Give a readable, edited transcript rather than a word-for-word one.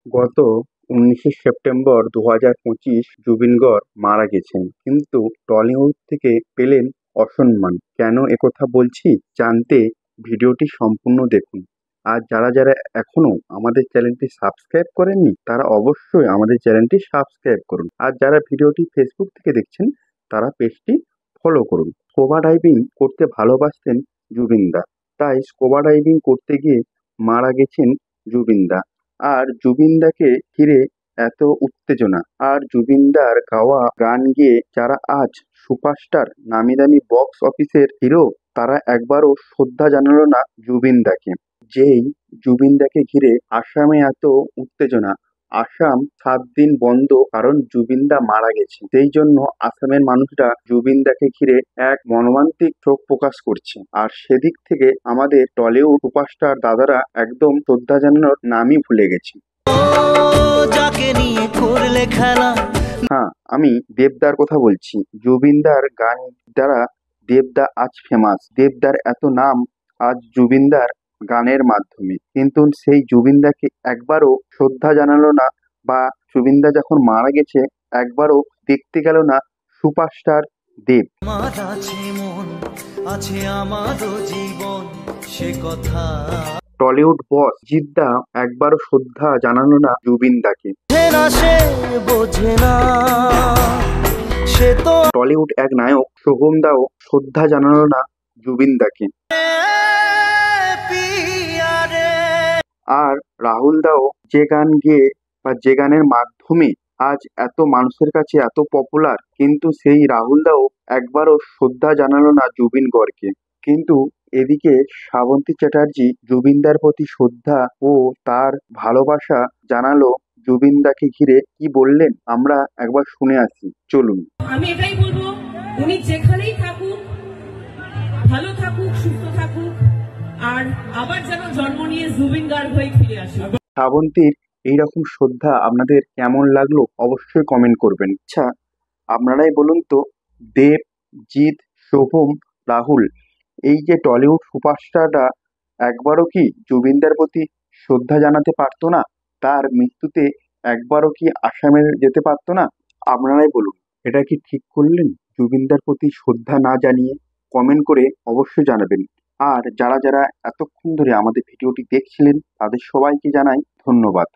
গত ১৯শে সেপ্টেম্বর ২০২৫ জুবিন গর্গ মারা গেছেন, কিন্তু টলিউড থেকে পেলেন অসম্মান। কেন একথা বলছি জানতে ভিডিওটি সম্পূর্ণ দেখুন। আর যারা যারা এখনো আমাদের চ্যানেলটি সাবস্ক্রাইব করেননি তারা অবশ্যই আমাদের চ্যানেলটি সাবস্ক্রাইব করুন। আর যারা ভিডিওটি ফেসবুক থেকে দেখছেন তারা পেজটি ফলো করুন। স্কুবা ডাইভিং করতে ভালোবাসতেন জুবিনদা, তাই স্কুবা ডাইভিং করতে গিয়ে মারা গেছেন জুবিনদা। আর জুবিনদাকে ঘিরে এত উত্তেজনা, আর জুবিনদার গাওয়া গান গেয়ে যারা আজ সুপারস্টার, নামি দামি বক্স অফিসের হিরো, তারা একবারও শ্রদ্ধা জানালো না জুবিনদাকে। যেই জুবিনদাকে ঘিরে আসামে এত উত্তেজনা, আসাম 7 দিন বন্ধ, কারণ জুবিনদা মারা গেছে। সেই জন্য আসামের মানুষরা জুবিনদাকে ঘিরে এক মর্মান্তিক শোক প্রকাশ করছে। আর সেদিক থেকে আমাদের টলিউড সুপারস্টার দাদারা একদম শ্রদ্ধা জানানোর নামই ভুলে গেছে। হ্যাঁ, আমি দেবদার কথা বলছি। জুবিনদার গান দ্বারা দেবদা আজ ফেমাস। দেবদার এত নাম আজ জুবিনদার গানের মাধ্যমে, কিন্তু সেই জুবিনদাকে একবারও শ্রদ্ধা জানালো না, বা জুবিনদা যখন মারা গেছে একবারও দেখতে গেল না সুপারস্টার দেব। টলিউড বস জিদ্দা একবারও শ্রদ্ধা জানালো না জুবিনদাকে। টলিউড এক নায়ক শোভম দাও শ্রদ্ধা জানালো না জুবিনদাকে। আর রাহুল দাও যে গান গেয়ে বা যে গানের মাধ্যমে আজ এত মানুষের কাছে এত পপুলার, কিন্তু সেই রাহুল দাও একবারও শ্রদ্ধা জানালো না জুবিন গর্গকে। কিন্তু এদিকে শ্রাবন্তী চ্যাটার্জি জুবিনদার প্রতি শ্রদ্ধা ও তার ভালোবাসা জানালো। জুবিনদাকে ঘিরে কি বললেন আমরা একবার শুনে আসি, চলুন। আমি এটাই বলবো, উনি যেখানেই থাকুক ভালো থাকুক, সুস্থ থাকুক, আর আবার যেন জন্ম নিয়ে জুবিন গার্গ হয়ে ফিরে আসে। শ্রাবন্তীর এইরকম শ্রদ্ধা আপনাদের কেমন লাগলো অবশ্যই কমেন্ট করবেন। আচ্ছা, আপনারাই বলুন তো, দেব, জিৎ, শোভম, রাহুল, এই যে টলিউড সুপারস্টাররা একবারও কি জুবিনদার প্রতি শ্রদ্ধা জানাতে পারতো না? তার মৃত্যুতে একবারও কি আসামে যেতে পারতো না? আপনারাই বলুন, এটা কি ঠিক করলেন জুবিনদার প্রতি শ্রদ্ধা না জানিয়ে? কমেন্ট করে অবশ্যই জানাবেন। আর যারা যারা এতক্ষণ ধরে আমাদের ভিডিওটি দেখছিলেন তাদের সবাইকে জানাই ধন্যবাদ।